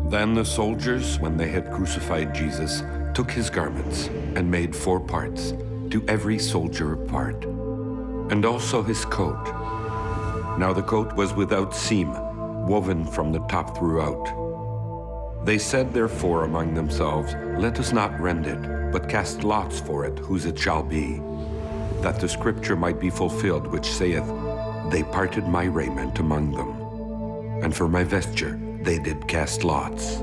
Then the soldiers, when they had crucified Jesus, took his garments and made 4 parts, to every soldier a part, and also his coat. Now the coat was without seam, woven from the top throughout. They said therefore among themselves, Let us not rend it, but cast lots for it, whose it shall be, that the scripture might be fulfilled, which saith, They parted my raiment among them, and for my vesture they did cast lots.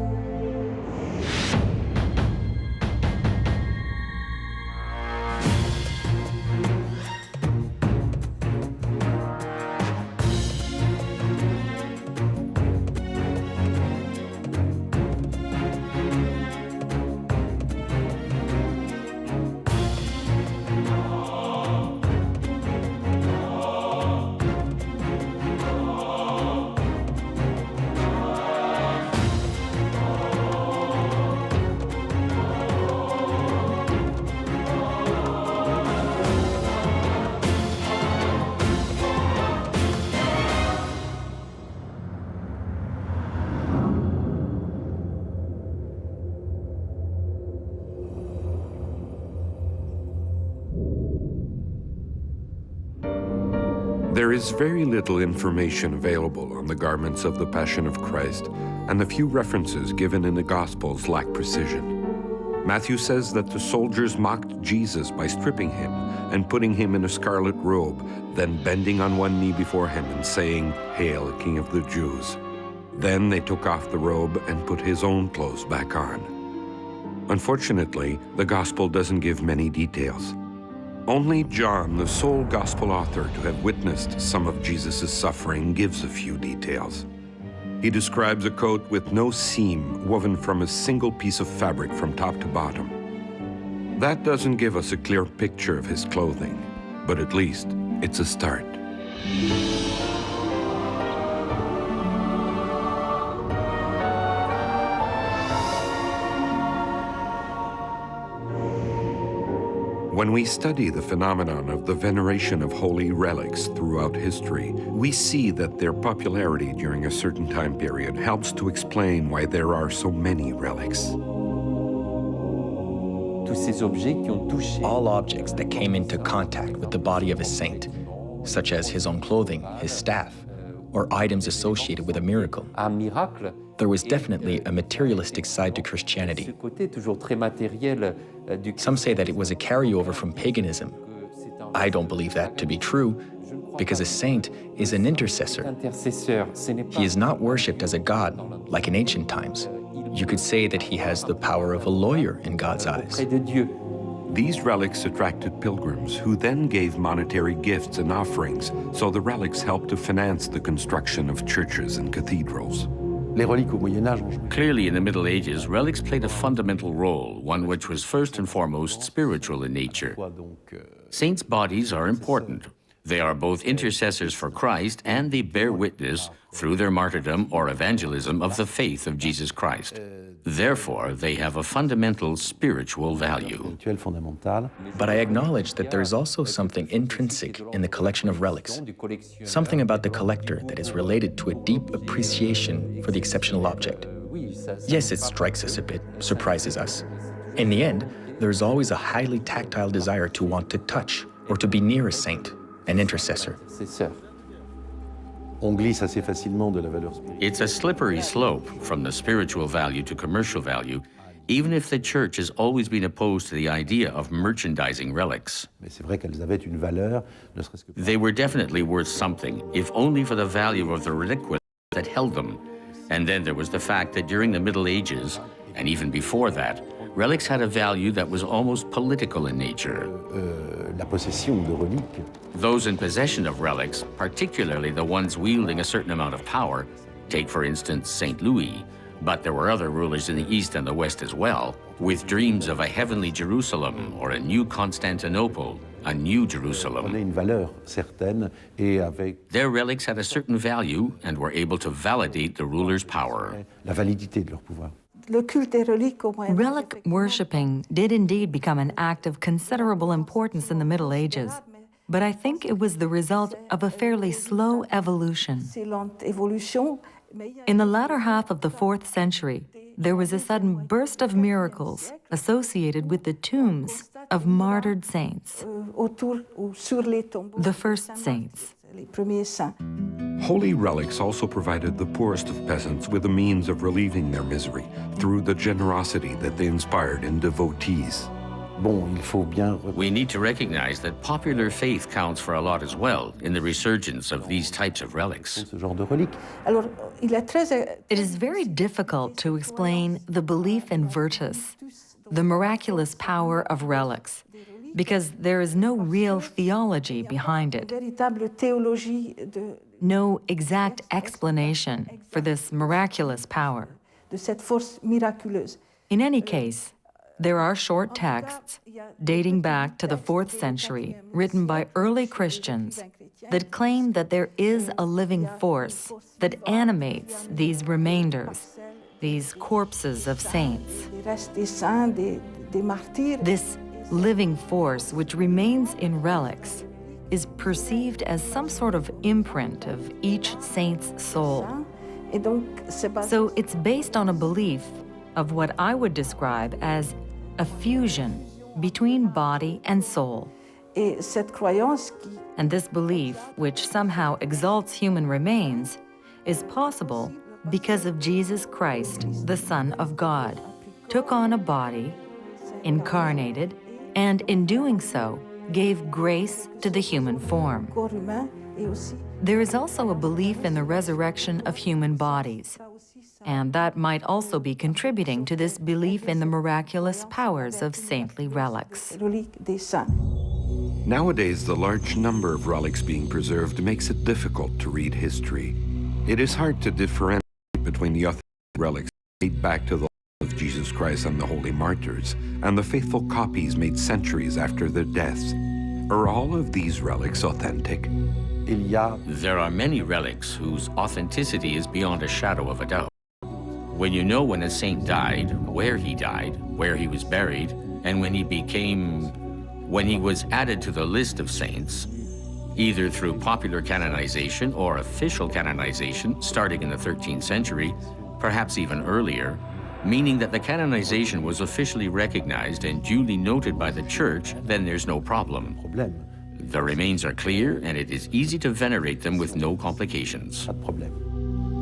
There is very little information available on the garments of the Passion of Christ, and the few references given in the Gospels lack precision. Matthew says that the soldiers mocked Jesus by stripping him and putting him in a scarlet robe, then bending on one knee before him and saying, Hail, King of the Jews. Then they took off the robe and put his own clothes back on. Unfortunately, the Gospel doesn't give many details. Only John, the sole Gospel author to have witnessed some of Jesus' suffering, gives a few details. He describes a coat with no seam, woven from a single piece of fabric from top to bottom. That doesn't give us a clear picture of his clothing, but at least it's a start. When we study the phenomenon of the veneration of holy relics throughout history, we see that their popularity during a certain time period helps to explain why there are so many relics. All objects that came into contact with the body of a saint, such as his own clothing, his staff, or items associated with a miracle. There was definitely a materialistic side to Christianity. Some say that it was a carryover from paganism. I don't believe that to be true, because a saint is an intercessor. He is not worshipped as a god, like in ancient times. You could say that he has the power of a lawyer in God's eyes. These relics attracted pilgrims who then gave monetary gifts and offerings, so the relics helped to finance the construction of churches and cathedrals. Clearly, in the Middle Ages, relics played a fundamental role, one which was first and foremost spiritual in nature. Saints' bodies are important. They are both intercessors for Christ, and they bear witness, through their martyrdom or evangelism, of the faith of Jesus Christ. Therefore, they have a fundamental spiritual value. But I acknowledge that there is also something intrinsic in the collection of relics, something about the collector that is related to a deep appreciation for the exceptional object. Yes, it strikes us a bit, surprises us. In the end, there is always a highly tactile desire to want to touch or to be near a saint, an intercessor. It's a slippery slope from the spiritual value to commercial value, even if the church has always been opposed to the idea of merchandising relics. They were definitely worth something, if only for the value of the reliquary that held them. And then there was the fact that during the Middle Ages, and even before that, relics had a value that was almost political in nature. Those in possession of relics, particularly the ones wielding a certain amount of power, take for instance St. Louis, but there were other rulers in the East and the West as well, with dreams of a heavenly Jerusalem or a new Constantinople, a new Jerusalem. Their relics had a certain value and were able to validate the ruler's power. Relic worshipping did indeed become an act of considerable importance in the Middle Ages, but I think it was the result of a fairly slow evolution. In the latter half of the 4th century, there was a sudden burst of miracles associated with the tombs of martyred saints, the first saints. Holy relics also provided the poorest of peasants with a means of relieving their misery through the generosity that they inspired in devotees. We need to recognize that popular faith counts for a lot as well in the resurgence of these types of relics. It is very difficult to explain the belief in virtus, the miraculous power of relics, because there is no real theology behind it, no exact explanation for this miraculous power. In any case, there are short texts dating back to the 4th century written by early Christians that claim that there is a living force that animates these remainders, these corpses of saints. This living force, which remains in relics, is perceived as some sort of imprint of each saint's soul. So it's based on a belief of what I would describe as a fusion between body and soul. And this belief, which somehow exalts human remains, is possible because of Jesus Christ, the Son of God, took on a body, incarnated, and in doing so, gave grace to the human form. There is also a belief in the resurrection of human bodies, and that might also be contributing to this belief in the miraculous powers of saintly relics. Nowadays, the large number of relics being preserved makes it difficult to read history. It is hard to differentiate between the authentic relics made back to the life of Jesus Christ and the holy martyrs, and the faithful copies made centuries after their deaths. Are all of these relics authentic? There are many relics whose authenticity is beyond a shadow of a doubt. When you know when a saint died, where he was buried, and when he was added to the list of saints, either through popular canonization or official canonization starting in the 13th century, perhaps even earlier, meaning that the canonization was officially recognized and duly noted by the Church, then there's no problem. The remains are clear, and it is easy to venerate them with no complications.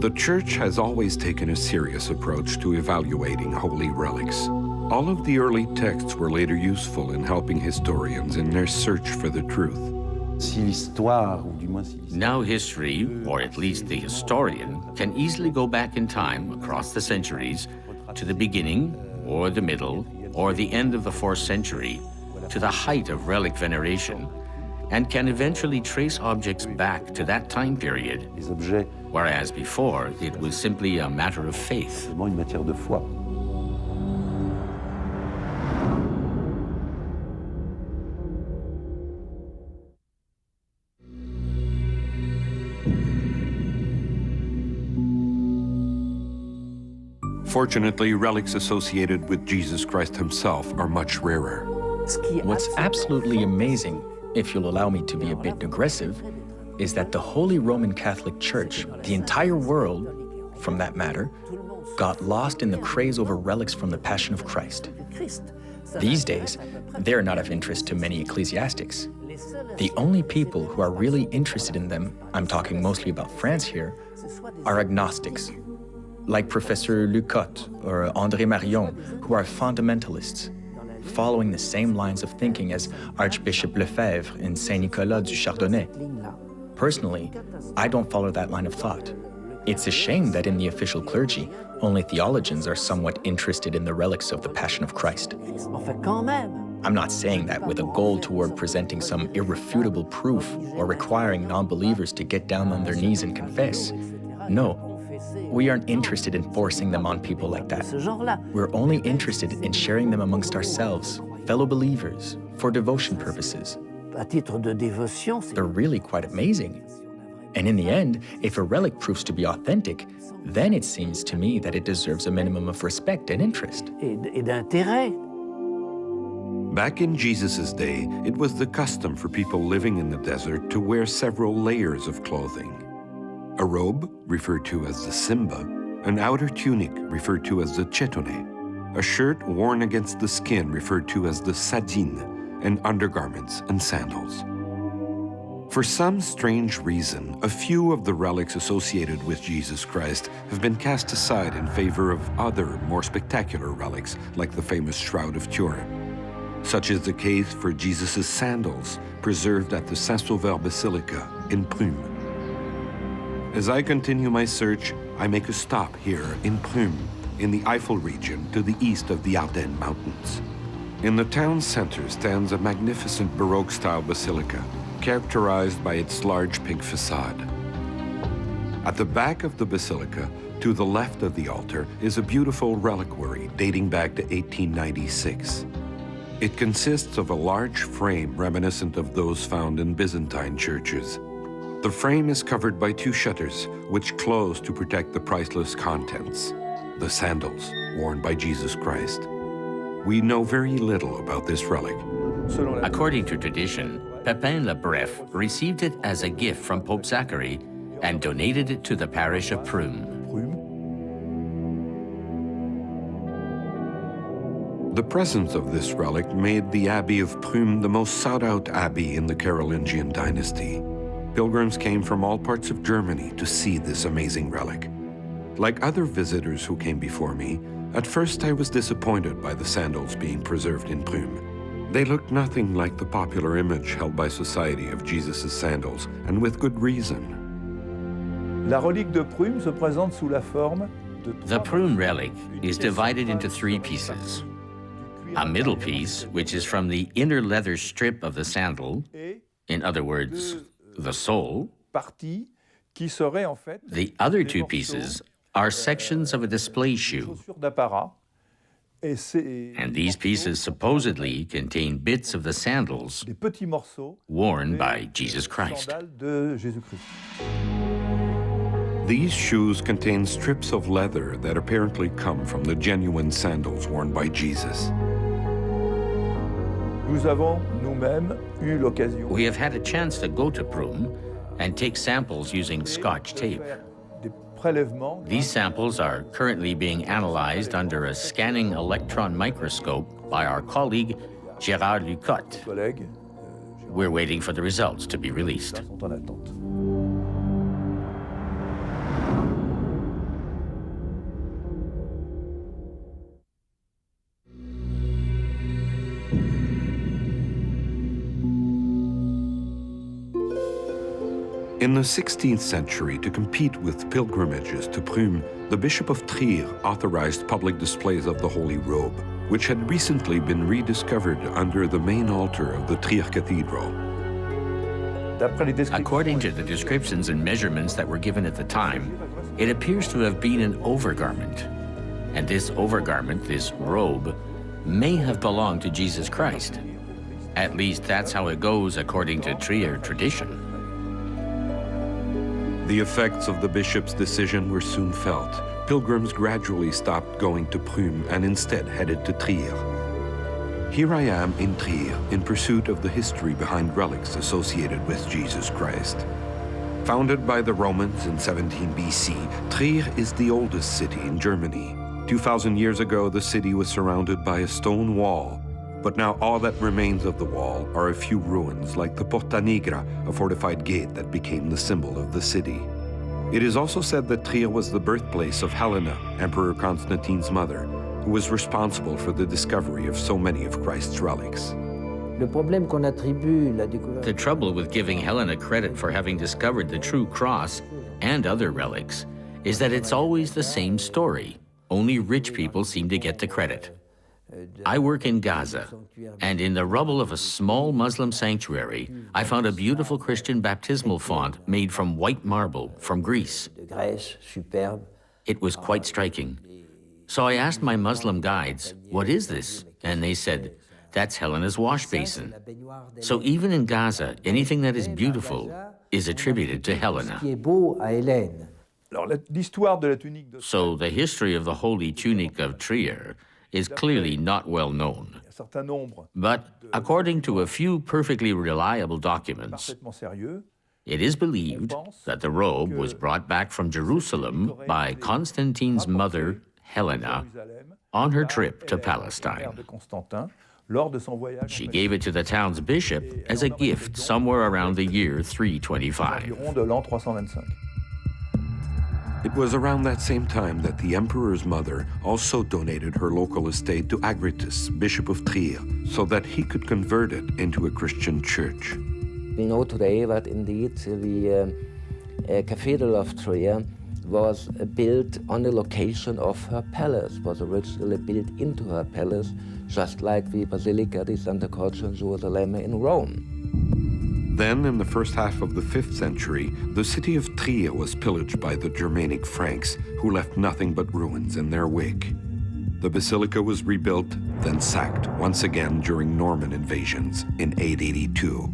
The Church has always taken a serious approach to evaluating holy relics. All of the early texts were later useful in helping historians in their search for the truth. Now history, or at least the historian, can easily go back in time across the centuries to the beginning, or the middle, or the end of the 4th century, to the height of relic veneration, and can eventually trace objects back to that time period, whereas before it was simply a matter of faith. Fortunately, relics associated with Jesus Christ himself are much rarer. What's absolutely amazing, if you'll allow me to be a bit aggressive, is that the Holy Roman Catholic Church, the entire world, from that matter, got lost in the craze over relics from the Passion of Christ. These days, they're not of interest to many ecclesiastics. The only people who are really interested in them, I'm talking mostly about France here, are agnostics, like Professor Lucotte or André Marion, who are fundamentalists, following the same lines of thinking as Archbishop Lefebvre in Saint-Nicolas du Chardonnay. Personally, I don't follow that line of thought. It's a shame that in the official clergy, only theologians are somewhat interested in the relics of the Passion of Christ. I'm not saying that with a goal toward presenting some irrefutable proof or requiring non-believers to get down on their knees and confess. No, we aren't interested in forcing them on people like that. We're only interested in sharing them amongst ourselves, fellow believers, for devotion purposes. They're really quite amazing. And in the end, if a relic proves to be authentic, then it seems to me that it deserves a minimum of respect and interest. Back in Jesus' day, it was the custom for people living in the desert to wear several layers of clothing. a robe, referred to as the simba, an outer tunic, referred to as the chetone, a shirt worn against the skin, referred to as the sadine, and undergarments and sandals. For some strange reason, a few of the relics associated with Jesus Christ have been cast aside in favor of other, more spectacular relics, like the famous Shroud of Turin. Such is the case for Jesus' sandals, preserved at the Saint-Sauveur Basilica in Prüm. As I continue my search, I make a stop here in Prüm, in the Eifel region to the east of the Ardennes Mountains. In the town center stands a magnificent Baroque-style basilica, characterized by its large pink facade. At the back of the basilica, to the left of the altar, is a beautiful reliquary dating back to 1896. It consists of a large frame reminiscent of those found in Byzantine churches. The frame is covered by two shutters, which close to protect the priceless contents, the sandals worn by Jesus Christ. We know very little about this relic. According to tradition, Pepin le Bref received it as a gift from Pope Zachary and donated it to the parish of Prüm. The presence of this relic made the Abbey of Prüm the most sought-out abbey in the Carolingian dynasty. Pilgrims came from all parts of Germany to see this amazing relic. Like other visitors who came before me, at first I was disappointed by the sandals being preserved in Prüm. They looked nothing like the popular image held by society of Jesus' sandals, and with good reason. La relique de Prüm se présente sous la forme de The Prüm relic is divided into three pieces. A middle piece, which is from the inner leather strip of the sandal, in other words, the sole. partie qui serait en fait The other two pieces are sections of a display shoe, chaussures d'apparat. and these pieces supposedly contain bits of the sandals Des petits morceaux worn by Jesus Christ. sandales de Jésus-Christ. These shoes contain strips of leather that apparently come from the genuine sandals worn by Jesus. Nous avons nous-mêmes eu l'occasion We have had a chance to go to Prüm and take samples using Scotch tape. des prélèvements These samples are currently being analyzed under a scanning electron microscope by our colleague Gérard Lucotte. collègues We're waiting for the results to be released. sont en attente. In the 16th century, to compete with pilgrimages to Prüm, the Bishop of Trier authorized public displays of the Holy Robe, which had recently been rediscovered under the main altar of the Trier Cathedral. D'après les descriptions, According to the descriptions and measurements that were given at the time, it appears to have been an overgarment. And this overgarment, this robe, may have belonged to Jesus Christ. At least that's how it goes according to Trier tradition. The effects of the bishop's decision were soon felt. Pilgrims gradually stopped going to Prüm and instead headed to Trier. Here I am in Trier in pursuit of the history behind relics associated with Jesus Christ. Founded by the Romans in 17 BC, Trier is the oldest city in Germany. 2,000 years ago, the city was surrounded by a stone wall, but now all that remains of the wall are a few ruins, like the Porta Nigra, a fortified gate that became the symbol of the city. It is also said that Trier was the birthplace of Helena, Emperor Constantine's mother, who was responsible for the discovery of so many of Christ's relics. Le problème qu'on attribue la découverte The trouble with giving Helena credit for having discovered the true cross and other relics is that it's always the same story. Only rich people seem to get the credit. I work in Gaza, and in the rubble of a small Muslim sanctuary, I found a beautiful Christian baptismal font made from white marble from Greece. de Grèce superbe. It was quite striking. So I asked my Muslim guides, "What is this?" And they said, "That's Helena's wash basin." So even in Gaza, anything that is beautiful is attributed to Helena. Qui est beau à Hélène. alors l'histoire de la tunique de So the history of the Holy Tunic of Trier is clearly not well known. un certain nombre But according to a few perfectly reliable documents, parfaitement sérieux, It is believed that the robe was brought back from Jerusalem by Constantine's mother, Helena, on her trip to Palestine. She gave it to the town's bishop as a gift somewhere around the year 325. It was around that same time that the emperor's mother also donated her local estate to Agritus, Bishop of Trier, so that he could convert it into a Christian church. We know today that indeed the Cathedral of Trier was built on the location of her palace, was originally built into her palace, just like the Basilica di Santa Croce in Jerusalem in Rome. Then, in the first half of the 5th century, the city of Trier was pillaged by the Germanic Franks, who left nothing but ruins in their wake. The basilica was rebuilt, then sacked once again during Norman invasions in 882.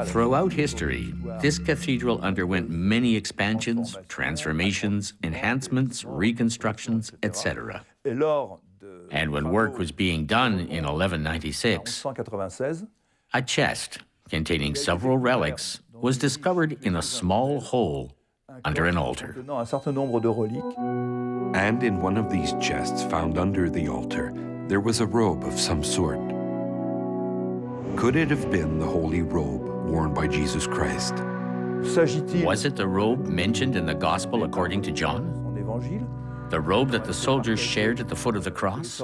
Throughout history, this cathedral underwent many expansions, transformations, enhancements, reconstructions, etc. And when work was being done in 1196, a chest containing several relics was discovered in a small hole under an altar. And in one of these chests found under the altar, there was a robe of some sort. Could it have been the Holy Robe worn by Jesus Christ? Was it the robe mentioned in the Gospel according to John? The robe that the soldiers shared at the foot of the cross?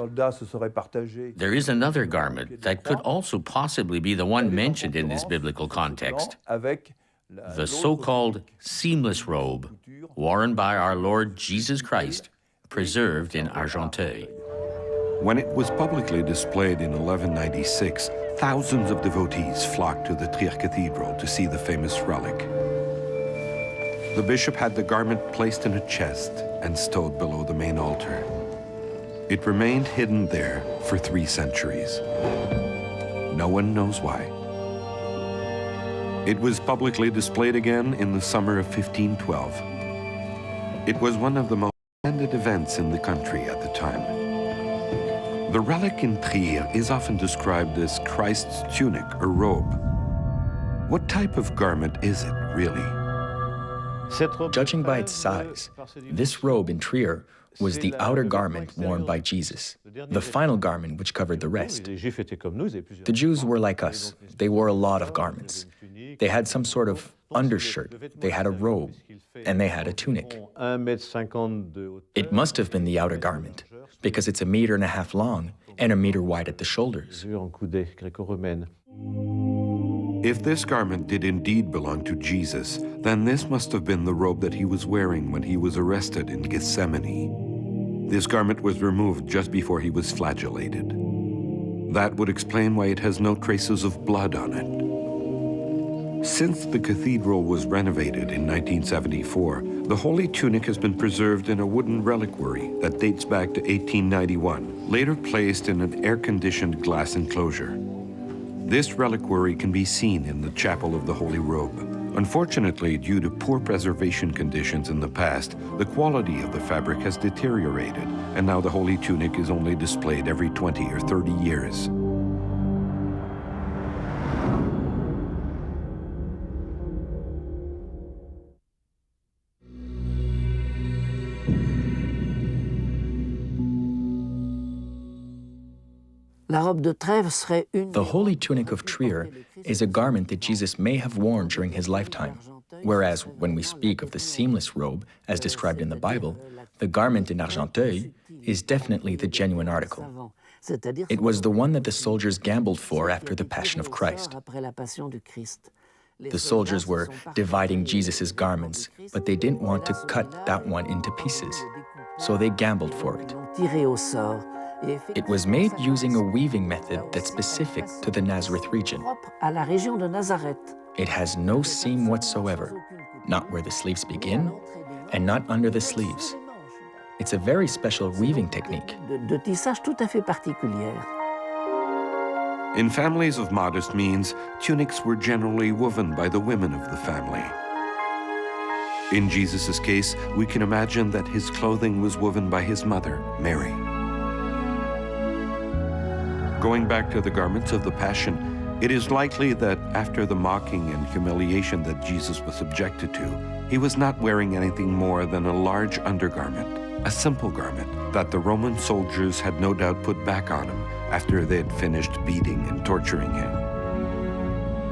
There is another garment that could also possibly be the one mentioned in this biblical context. The so-called seamless robe worn by our Lord Jesus Christ, preserved in Argenteuil. When it was publicly displayed in 1196, thousands of devotees flocked to the Trier Cathedral to see the famous relic. The bishop had the garment placed in a chest and stowed below the main altar. It remained hidden there for 3 centuries. No one knows why. It was publicly displayed again in the summer of 1512. It was one of the most attended events in the country at the time. The relic in Trier is often described as Christ's tunic or robe. What type of garment is it, really? Judging by its size, this robe in Trier was the outer garment worn by Jesus, the final garment which covered the rest. The Jews were like us. They wore a lot of garments. They had some sort of undershirt, they had a robe, and they had a tunic. It must have been the outer garment, because it's 1.5 meters long and 1 meter wide at the shoulders. If this garment did indeed belong to Jesus, then this must have been the robe that he was wearing when he was arrested in Gethsemane. This garment was removed just before he was flagellated. That would explain why it has no traces of blood on it. Since the cathedral was renovated in 1974, the Holy Tunic has been preserved in a wooden reliquary that dates back to 1891, later placed in an air-conditioned glass enclosure. This reliquary can be seen in the Chapel of the Holy Robe. Unfortunately, due to poor preservation conditions in the past, the quality of the fabric has deteriorated, and now the Holy Tunic is only displayed every 20 or 30 years. The Holy Tunic of Trier is a garment that Jesus may have worn during his lifetime, whereas when we speak of the seamless robe, as described in the Bible, the garment in Argenteuil is definitely the genuine article. It was the one that the soldiers gambled for after the Passion of Christ. The soldiers were dividing Jesus' garments, but they didn't want to cut that one into pieces, so they gambled for it. It was made using a weaving method that's specific to the Nazareth region. It has no seam whatsoever, not where the sleeves begin and not under the sleeves. It's a very special weaving technique. In families of modest means, tunics were generally woven by the women of the family. In Jesus' case, we can imagine that his clothing was woven by his mother, Mary. Going back to the garments of the Passion, It is likely that after the mocking and humiliation that Jesus was subjected to, he was not wearing anything more than a large undergarment, a simple garment that the Roman soldiers had no doubt put back on him after they had finished beating and torturing him.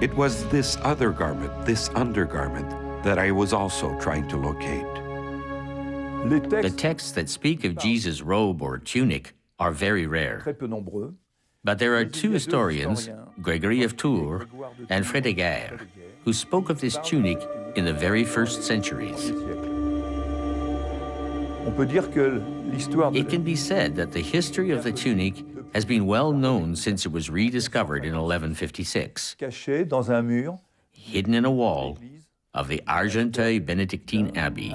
It was this other garment, this undergarment, that I was also trying to locate. The texts that speak of Jesus' robe or tunic are very rare. But there are two historians, Gregory of Tours and Frédégaire, who spoke of this tunic in the very first centuries. It can be said that the history of the tunic has been well known since it was rediscovered in 1156, hidden in a wall of the Argenteuil Benedictine Abbey.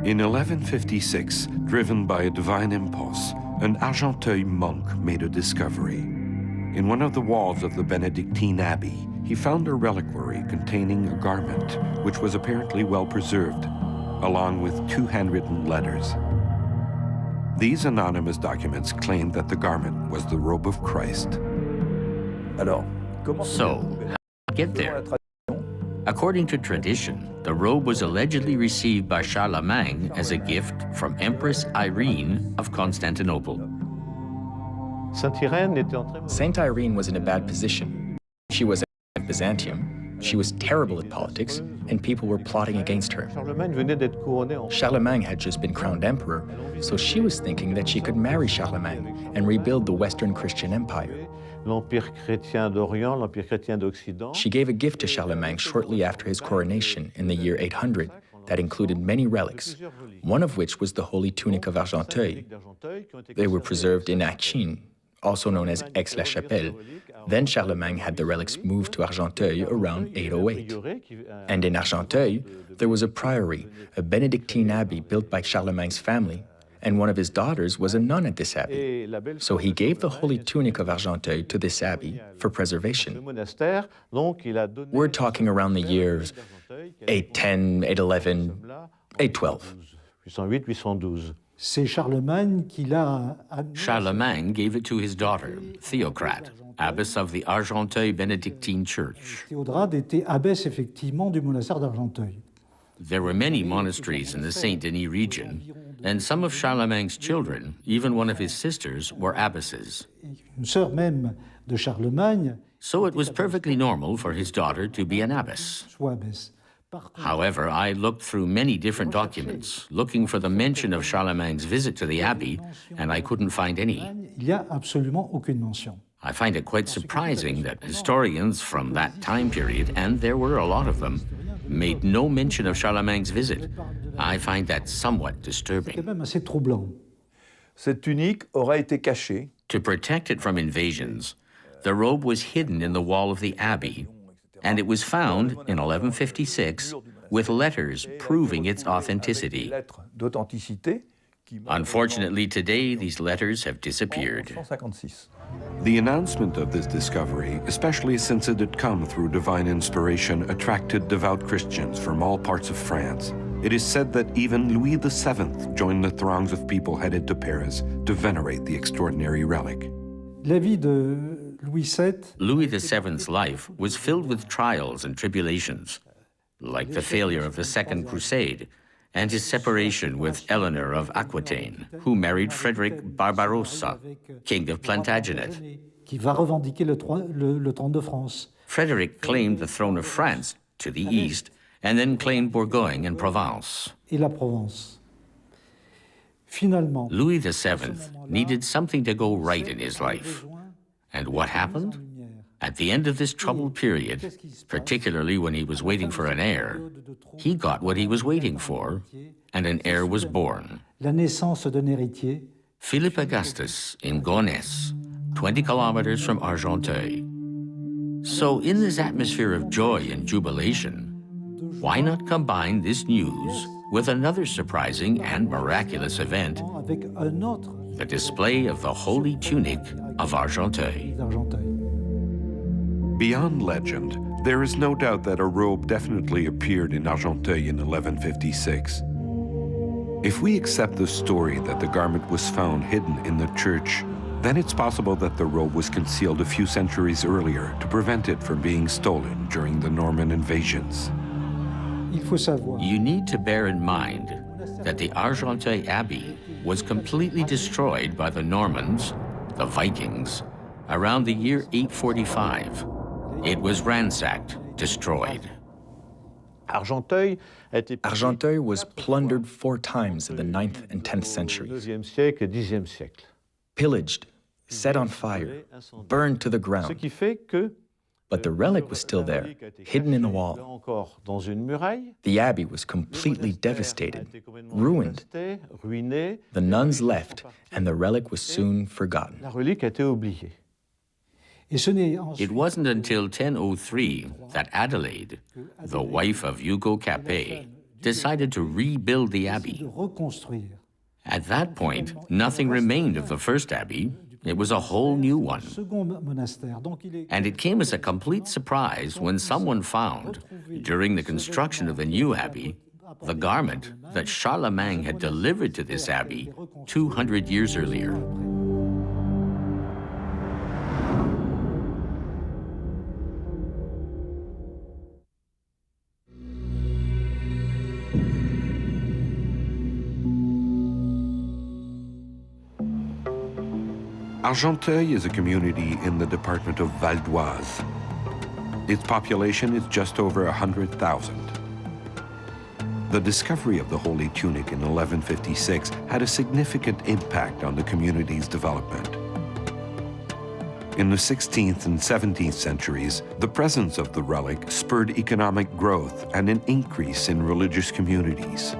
In 1156, driven by a divine impulse, an Argenteuil monk made a discovery. In one of the walls of the Benedictine Abbey, he found a reliquary containing a garment which was apparently well preserved, along with 2 handwritten letters. These anonymous documents claimed that the garment was the robe of Christ. So, how did it get there? According to tradition, the robe was allegedly received by Charlemagne as a gift from Empress Irene of Constantinople. Saint Irene was in a bad position. She was at Byzantium, she was terrible at politics, and people were plotting against her. Charlemagne had just been crowned emperor, so she was thinking that she could marry Charlemagne and rebuild the Western Christian Empire. She gave a gift to Charlemagne shortly after his coronation in the year 800 that included many relics, one of which was the Holy Tunic of Argenteuil. They were preserved in Achine, also known as Aix-la-Chapelle. Then Charlemagne had the relics moved to Argenteuil around 808. And in Argenteuil, there was a priory, a Benedictine abbey built by Charlemagne's family, and one of his daughters was a nun at this abbey. So he gave the Holy Tunic of Argenteuil to this abbey for preservation. We're talking around the years 810, 811, 812. Charlemagne gave it to his daughter, Theocrate, abbess of the Argenteuil Benedictine Church. There were many monasteries in the Saint Denis region, and some of Charlemagne's children, even one of his sisters, were abbesses. So it was perfectly normal for his daughter to be an abbess. However, I looked through many different documents, looking for the mention of Charlemagne's visit to the abbey, and I couldn't find any. I find it quite surprising that historians from that time period, and there were a lot of them, made no mention of Charlemagne's visit. I find that somewhat disturbing. To protect it from invasions, the robe was hidden in the wall of the abbey, and it was found in 1156 with letters proving its authenticity. Unfortunately, today, these letters have disappeared. The announcement of this discovery, especially since it had come through divine inspiration, attracted devout Christians from all parts of France. It is said that even Louis VII joined the throngs of people headed to Paris to venerate the extraordinary relic. Louis VII's life was filled with trials and tribulations, like the failure of the Second Crusade and his separation with Eleanor of Aquitaine, who married Frederick Barbarossa, King of Plantagenet. Frederick claimed the throne of France to the east and then claimed Bourgogne and Provence. Louis VII needed something to go right in his life. And what happened? At the end of this troubled period, particularly when he was waiting for an heir, he got what he was waiting for, and an heir was born. Philip Augustus in Gonesse, 20 kilometers from Argenteuil. So in this atmosphere of joy and jubilation, why not combine this news with another surprising and miraculous event, the display of the Holy Tunic of Argenteuil? Beyond legend, there is no doubt that a robe definitely appeared in Argenteuil in 1156. If we accept the story that the garment was found hidden in the church, then it's possible that the robe was concealed a few centuries earlier to prevent it from being stolen during the Norman invasions. You need to bear in mind that the Argenteuil Abbey was completely destroyed by the Normans, the Vikings, around the year 845. It was ransacked, destroyed. Argenteuil was plundered 4 times in the 9th and 10th centuries. Pillaged, set on fire, burned to the ground. But the relic was still there, hidden in the wall. The abbey was completely devastated, ruined. The nuns left, and the relic was soon forgotten. It wasn't until 1003 that Adelaide, the wife of Hugo Capet, decided to rebuild the abbey. At that point, nothing remained of the first abbey. It was a whole new one. And it came as a complete surprise when someone found, during the construction of the new abbey, the garment that Charlemagne had delivered to this abbey 200 years earlier. Argenteuil is a community in the department of Val d'Oise. Its population is just over 100,000. The discovery of the Holy Tunic in 1156 had a significant impact on the community's development. In the 16th and 17th centuries, the presence of the relic spurred economic growth and an increase in religious communities.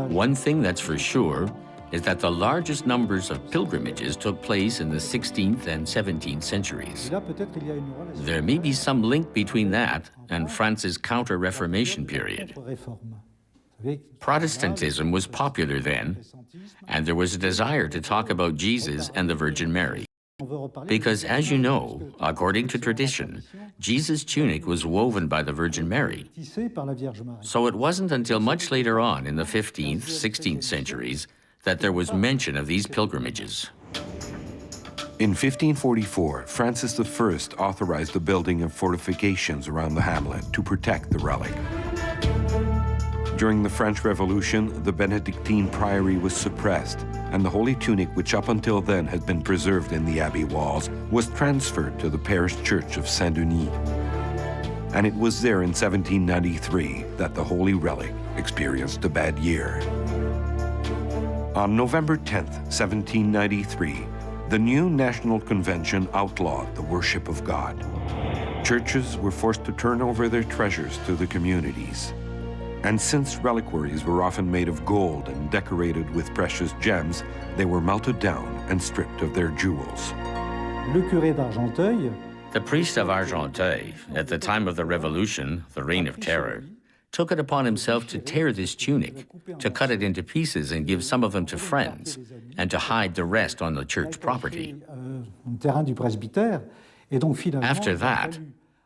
One thing that's for sure is that the largest numbers of pilgrimages took place in the 16th and 17th centuries. There may be some link between that and France's counter-Reformation period. Protestantism was popular then, and there was a desire to talk about Jesus and the Virgin Mary. Because, as you know, according to tradition, Jesus' tunic was woven by the Virgin Mary. So it wasn't until much later on in the 15th, 16th centuries that there was mention of these pilgrimages. In 1544, Francis I authorized the building of fortifications around the hamlet to protect the relic. During the French Revolution, the Benedictine priory was suppressed, and the Holy Tunic, which up until then had been preserved in the abbey walls, was transferred to the parish church of Saint-Denis. And it was there in 1793 that the Holy Relic experienced a bad year. On November 10th, 1793, the new National Convention outlawed the worship of God. Churches were forced to turn over their treasures to the communities. And since reliquaries were often made of gold and decorated with precious gems, they were melted down and stripped of their jewels. The priest of Argenteuil, at the time of the Revolution, the Reign of Terror, took it upon himself to tear this tunic, to cut it into pieces and give some of them to friends, and to hide the rest on the church property. After that,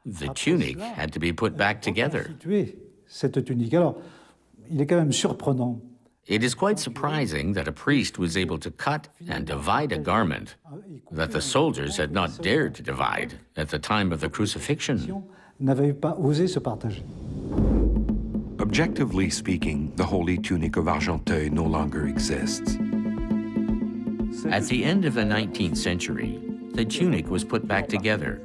the tunic had to be put back together. It is quite surprising that a priest was able to cut and divide a garment that the soldiers had not dared to divide at the time of the crucifixion. Objectively speaking, the Holy Tunic of Argenteuil no longer exists. At the end of the 19th century, the tunic was put back together.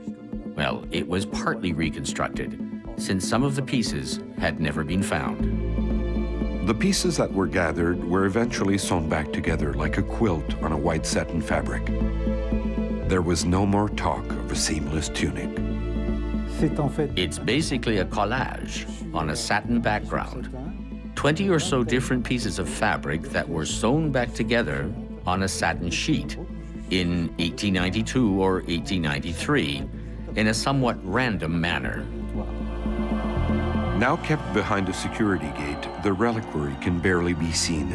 Well, it was partly reconstructed, since some of the pieces had never been found. The pieces that were gathered were eventually sewn back together like a quilt on a white satin fabric. There was no more talk of a seamless tunic. It's basically a collage on a satin background. 20 or so different pieces of fabric that were sewn back together on a satin sheet in 1892 or 1893 in a somewhat random manner. Now kept behind a security gate, the reliquary can barely be seen.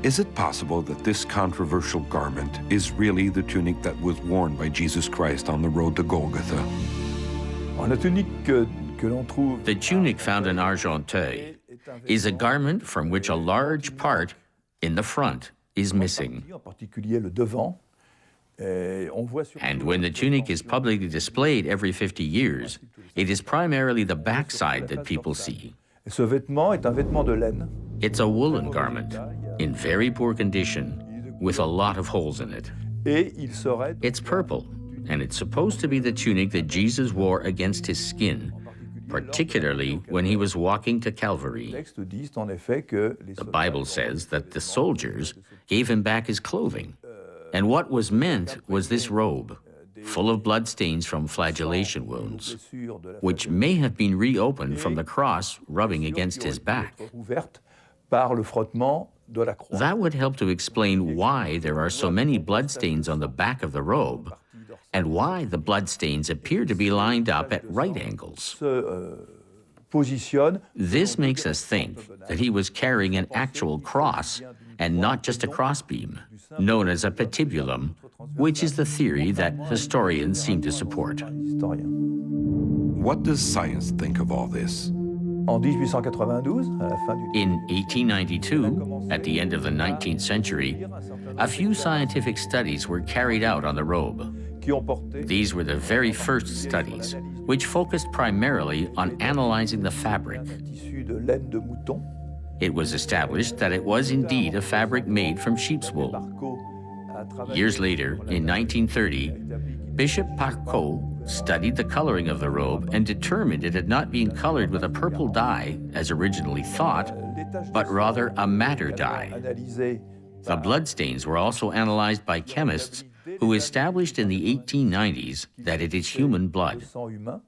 Is it possible that this controversial garment is really the tunic that was worn by Jesus Christ on the road to Golgotha? The tunic found in Argenteuil is a garment from which a large part in the front is missing. En particulier le devant. And when the tunic is publicly displayed every 50 years, it is primarily the backside that people see. Ce vêtement est un vêtement de laine. It's a woolen garment in very poor condition with a lot of holes in it. Et il serait It's purple, and it's supposed to be the tunic that Jesus wore against his skin, particularly when he was walking to Calvary. textes disent en effet que les The Bible says that the soldiers gave him back his clothing. And what was meant was this robe, full of bloodstains from flagellation wounds, which may have been reopened from the cross rubbing against his back. ouverte par le frottement de la croix. That would help to explain why there are so many bloodstains on the back of the robe, and why the bloodstains appear to be lined up at right angles. Positionne This makes us think that he was carrying an actual cross and not just a crossbeam, known as a patibulum, which is the theory that historians seem to support. historien. What does science think of all this? En 1892, à la fin du In 1892, at the end of the 19th century, a few scientific studies were carried out on the robe. qui ont porté These were the very first studies, which focused primarily on analyzing the fabric. tissu de laine de mouton. It was established that it was indeed a fabric made from sheep's wool. Barcot a travaillé Years later, in 1930, Bishop Parcot studied the coloring of the robe and determined it had not been colored with a purple dye, as originally thought, but rather a madder dye. analysé The bloodstains were also analyzed by chemists who established in the 1890s that it is human blood. sang humain.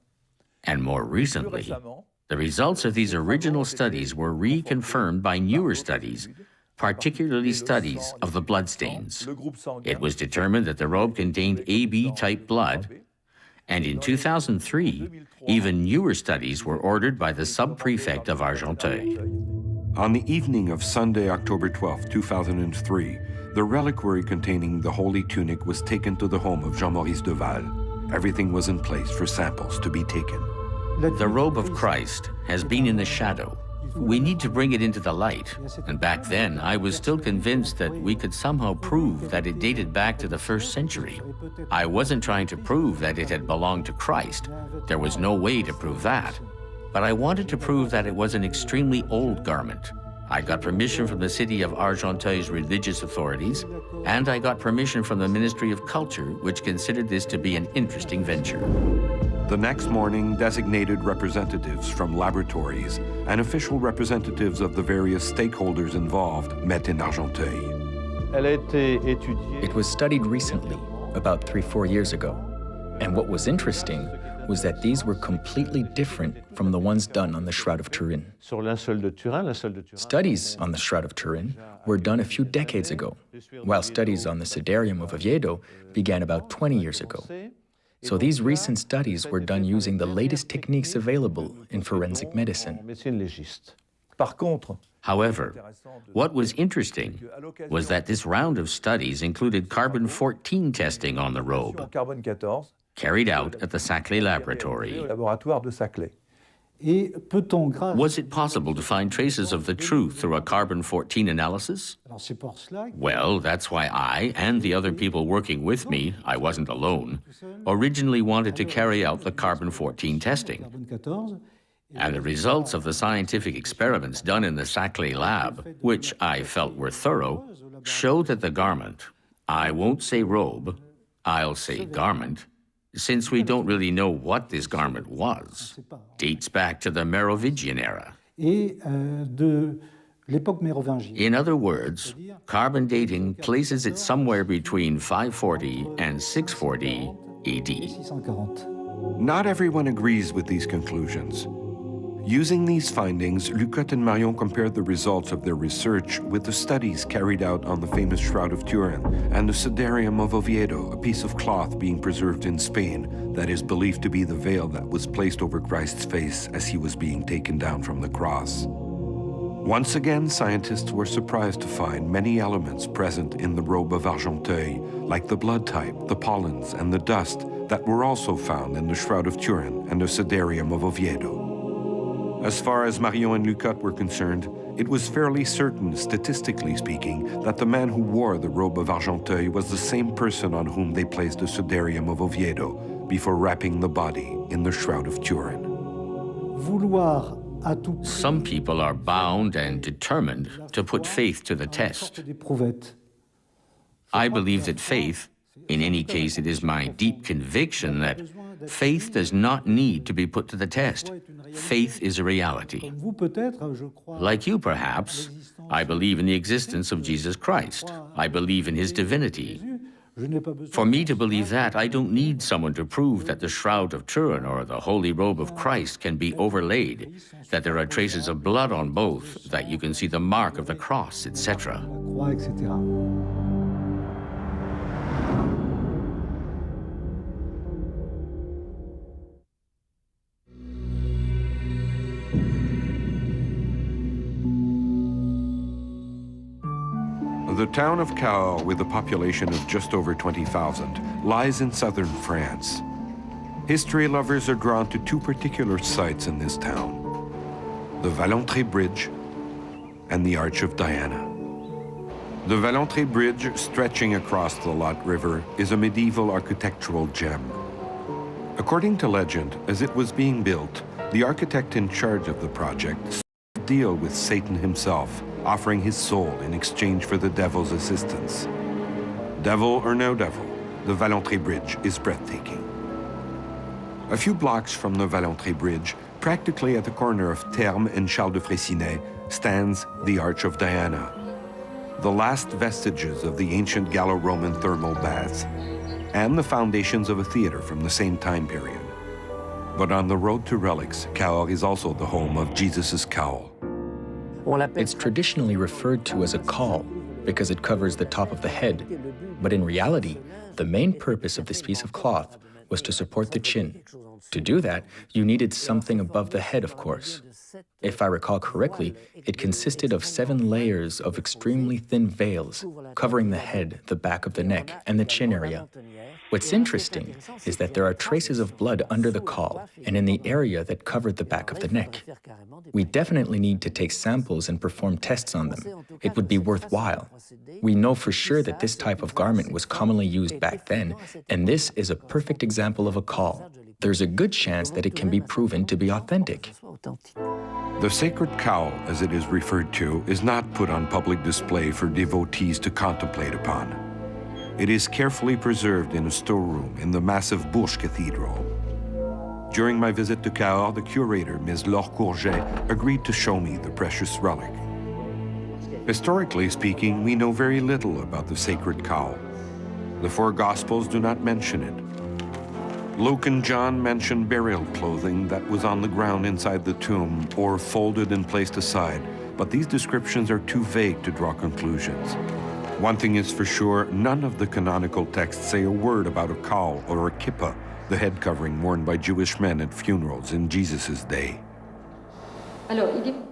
And more recently, Récemment, the results of these original studies were reconfirmed by newer studies, particularly studies of the bloodstains. le groupe sanguin It was determined that the robe contained AB-type blood, and in 2003, even newer studies were ordered by the sub-prefect of Argenteuil. On the evening of Sunday, October 12, 2003, the reliquary containing the Holy Tunic was taken to the home of Jean-Maurice Duval. Everything was in place for samples to be taken. The robe of Christ has been in the shadow. We need to bring it into the light. And back then, I was still convinced that we could somehow prove that it dated back to the 1st century. I wasn't trying to prove that it had belonged to Christ. There was no way to prove that. But I wanted to prove that it was an extremely old garment. I got permission from the city of Argenteuil's religious authorities, and I got permission from the Ministry of Culture, which considered this to be an interesting venture. The next morning, designated representatives from laboratories and official representatives of the various stakeholders involved met in Argenteuil. Elle a été étudiée. It was studied recently, about 3-4 years ago. And what was interesting was that these were completely different from the ones done on the Shroud of Turin. Sur linceul de Turin, linceul de Turin. Studies on the Shroud of Turin were done a few decades ago, while studies on the Sudarium of Oviedo began about 20 years ago. So these recent studies were done using the latest techniques available in forensic medicine. Médecine légiste. Par contre, However, what was interesting was that this round of studies included carbon-14 testing on the en robe, carbone 14, carried out at the Saclay laboratory. au laboratoire de Saclay. Et peut-on, grâce Was it possible to find traces of the truth through a carbon-14 analysis? alors c'est pour cela que Well, that's why I and the other people working with me, I wasn't alone, originally wanted to carry out the carbon-14 testing. carbone 14 And the results of the scientific experiments done in the Saclay lab, which I felt were thorough, showed that the garment, I won't say robe, I'll say garment, since we don't really know what this garment was, dates back to the Merovingian era. et de l'époque mérovingienne. In other words, carbon dating places it somewhere between 540 and 640 AD. 640. Not everyone agrees with these conclusions. Using these findings, Lucotte and Marion compared the results of their research with the studies carried out on the famous Shroud of Turin and the Sudarium of Oviedo, a piece of cloth being preserved in Spain that is believed to be the veil that was placed over Christ's face as he was being taken down from the cross. Once again, scientists were surprised to find many elements present in the robe of Argenteuil, like the blood type, the pollens, and the dust that were also found in the Shroud of Turin and the Sudarium of Oviedo. As far as Marion and Lucotte were concerned, it was fairly certain, statistically speaking, that the man who wore the robe of Argenteuil was the same person on whom they placed the sudarium of Oviedo before wrapping the body in the shroud of Turin. Vouloir à tout prix Some people are bound and determined to put faith to the test. d'éprouvettes. I believe that faith, in any case, it is my deep conviction that faith does not need to be put to the test. Faith is a reality. Vous peut-être, je crois. Like you, perhaps, I believe in the existence of Jesus Christ. I believe in his divinity. Je n'ai pas besoin. For me to believe that, I don't need someone to prove that the Shroud of Turin or the Holy Robe of Christ can be overlaid, that there are traces of blood on both, that you can see the mark of the cross, etc. Croix, etc. The town of Cahors, with a population of just over 20,000, lies in southern France. History lovers are drawn to two particular sites in this town: the Valentré Bridge and the Arch of Diana. The Valentré Bridge, stretching across the Lot River, is a medieval architectural gem. According to legend, as it was being built, the architect in charge of the project struck a deal with Satan himself, offering his soul in exchange for the devil's assistance. Devil or no devil, the Valentré Bridge is breathtaking. A few blocks from the Valentré Bridge, practically at the corner of Termes and Charles de Freycinet, stands the Arch of Diana, the last vestiges of the ancient Gallo-Roman thermal baths, and the foundations of a theater from the same time period. But on the road to relics, Cahors is also the home of Jesus' cowl. It's traditionally referred to as a cowl because it covers the top of the head, but in reality, the main purpose of this piece of cloth was to support the chin. To do that, you needed something above the head, of course. If I recall correctly, it consisted of 7 layers of extremely thin veils covering the head, the back of the neck, and the chin area. What's interesting is that there are traces of blood under the caul and in the area that covered the back of the neck. We definitely need to take samples and perform tests on them. It would be worthwhile. We know for sure that this type of garment was commonly used back then, and this is a perfect example of a caul. There's a good chance that it can be proven to be authentic. The sacred cowl, as it is referred to, is not put on public display for devotees to contemplate upon. It is carefully preserved in a storeroom in the massive Bourges Cathedral. During my visit to Cahors, the curator, Ms. Laure Courget, agreed to show me the precious relic. Historically speaking, we know very little about the sacred cowl. The 4 Gospels do not mention it. Luke and John mention burial clothing that was on the ground inside the tomb or folded and placed aside, but these descriptions are too vague to draw conclusions. One thing is for sure, none of the canonical texts say a word about a cowl or a kippah, the head covering worn by Jewish men at funerals in Jesus' day.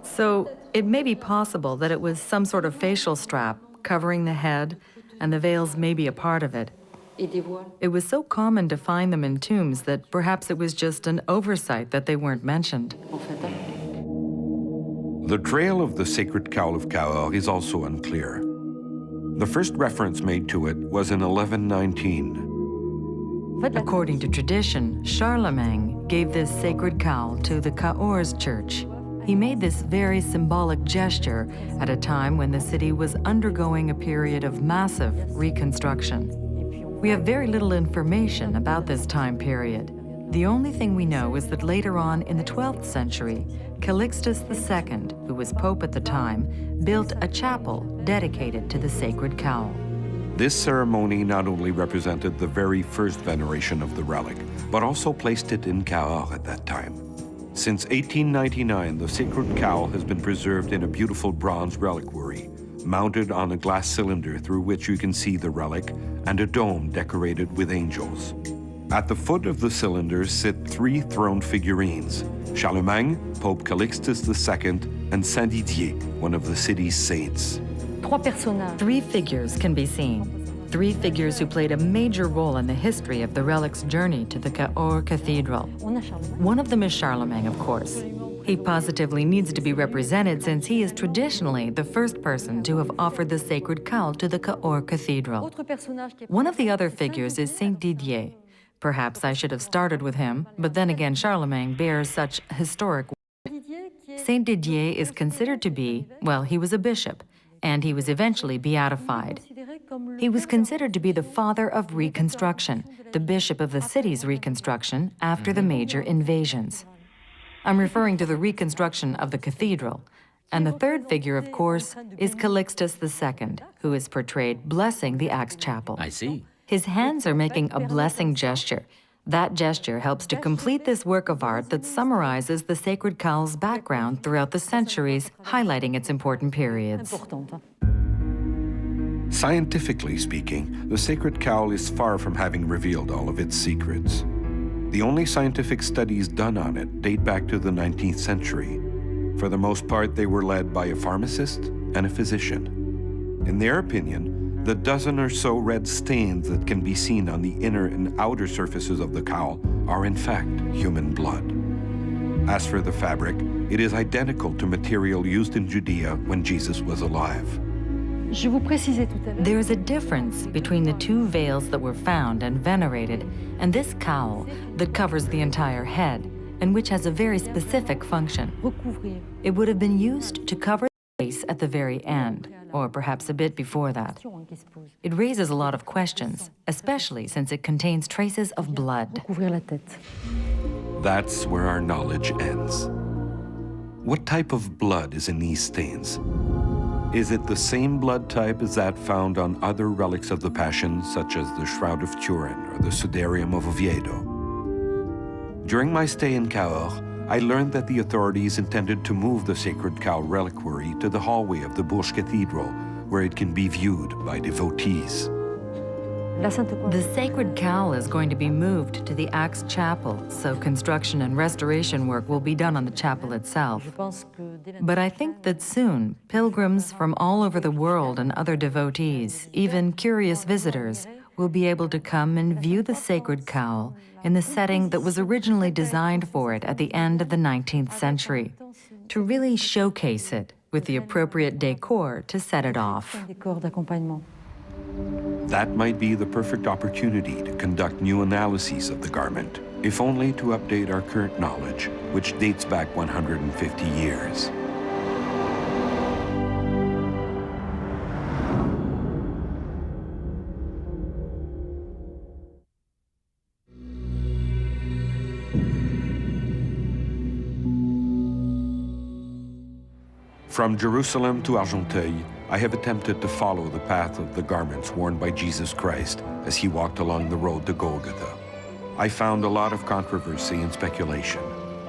So it may be possible that it was some sort of facial strap covering the head, and the veils may be a part of it. It was so common to find them in tombs that perhaps it was just an oversight that they weren't mentioned. The trail of the sacred cowl of Cahors is also unclear. The first reference made to it was in 1119. According to tradition, Charlemagne gave this sacred cowl to the Cahors church. He made this very symbolic gesture at a time when the city was undergoing a period of massive reconstruction. We have very little information about this time period. The only thing we know is that later on in the 12th century, Calixtus II, who was pope at the time, built a chapel dedicated to the sacred cowl. This ceremony not only represented the very first veneration of the relic, but also placed it in Cahors at that time. Since 1899, the sacred cowl has been preserved in a beautiful bronze reliquary, mounted on a glass cylinder through which you can see the relic, and a dome decorated with angels. At the foot of the cylinder sit 3 throned figurines: Charlemagne, Pope Calixtus II, and Saint Didier, one of the city's saints. 3 figures can be seen. 3 figures who played a major role in the history of the relic's journey to the Cahors Cathedral. One of them is Charlemagne, of course. He positively needs to be represented since he is traditionally the first person to have offered the sacred cowl to the Cahors Cathedral. One of the other figures is Saint Didier. Perhaps I should have started with him, but then again Charlemagne bears such historic weight. Saint Didier is considered to be, well, he was a bishop, and he was eventually beatified. He was considered to be the father of Reconstruction, the bishop of the city's reconstruction after the major invasions. I'm referring to the reconstruction of the cathedral. And the third figure, of course, is Calixtus II, who is portrayed blessing the Acts Chapel. I see. His hands are making a blessing gesture. That gesture helps to complete this work of art that summarizes the sacred cowl's background throughout the centuries, highlighting its important periods. Scientifically speaking, the sacred cowl is far from having revealed all of its secrets. The only scientific studies done on it date back to the 19th century. For the most part, they were led by a pharmacist and a physician. In their opinion, the dozen or so red stains that can be seen on the inner and outer surfaces of the cowl are in fact human blood. As for the fabric, it is identical to material used in Judea when Jesus was alive. There is a difference between the two veils that were found and venerated and this cowl that covers the entire head and which has a very specific function. It would have been used to cover the face at the very end, or perhaps a bit before that. It raises a lot of questions, especially since it contains traces of blood. That's where our knowledge ends. What type of blood is in these stains? Is it the same blood type as that found on other relics of the Passion, such as the Shroud of Turin or the Sudarium of Oviedo? During my stay in Cahors, I learned that the authorities intended to move the sacred cowl reliquary to the hallway of the Bourges Cathedral, where it can be viewed by devotees. The sacred cowl is going to be moved to the Acts Chapel, so construction and restoration work will be done on the chapel itself. But I think that soon, pilgrims from all over the world and other devotees, even curious visitors, will be able to come and view the sacred cowl in the setting that was originally designed for it at the end of the 19th century, to really showcase it with the appropriate decor to set it off. That might be the perfect opportunity to conduct new analyses of the garment, if only to update our current knowledge, which dates back 150 years. From Jerusalem to Argenteuil, I have attempted to follow the path of the garments worn by Jesus Christ as he walked along the road to Golgotha. I found a lot of controversy and speculation,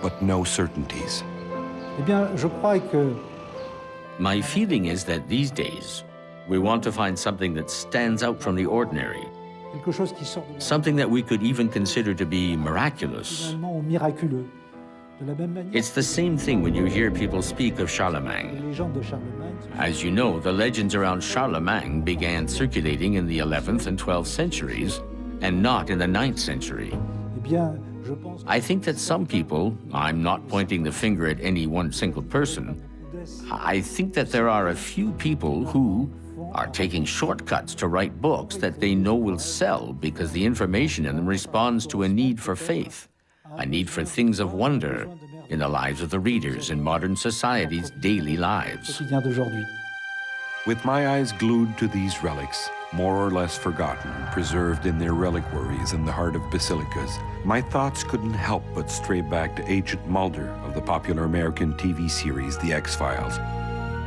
but no certainties. Eh bien, je crois que My feeling is that these days, we want to find something that stands out from the ordinary, quelque chose qui sort de something that we could even consider to be miraculous. finalement au miraculeux. De la même manière, It's the same thing when you hear people speak of Charlemagne. les légendes de Charlemagne sont As you know, the legends around Charlemagne began circulating in the 11th and 12th centuries, and not in the 9th century. Eh bien, je pense I think that some people, I'm not pointing the finger at any one single person, I think that there are a few people who are taking shortcuts to write books that they know will sell because the information in them responds to a need for faith, a need for things of wonder in the lives of the readers in modern society's daily lives. quotidien d'aujourd'hui. With my eyes glued to these relics, more or less forgotten, preserved in their reliquaries in the heart of basilicas, my thoughts couldn't help but stray back to Agent Mulder of the popular American TV series The X-Files.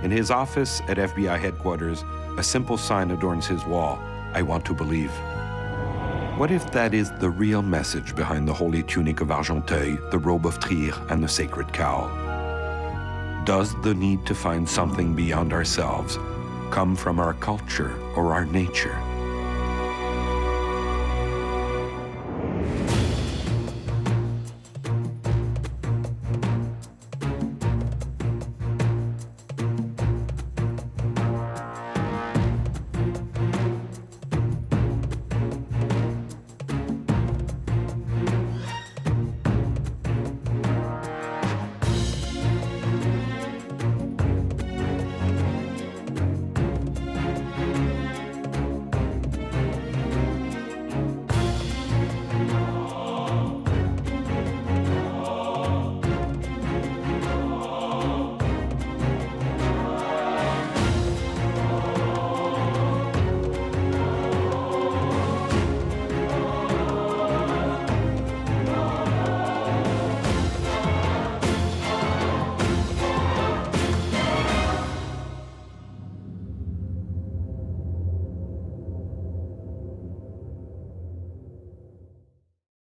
In his office at FBI headquarters, a simple sign adorns his wall, "I want to believe." What if that is the real message behind the Holy Tunic of Argenteuil, the Robe of Trier, and the sacred cowl? Does the need to find something beyond ourselves come from our culture or our nature?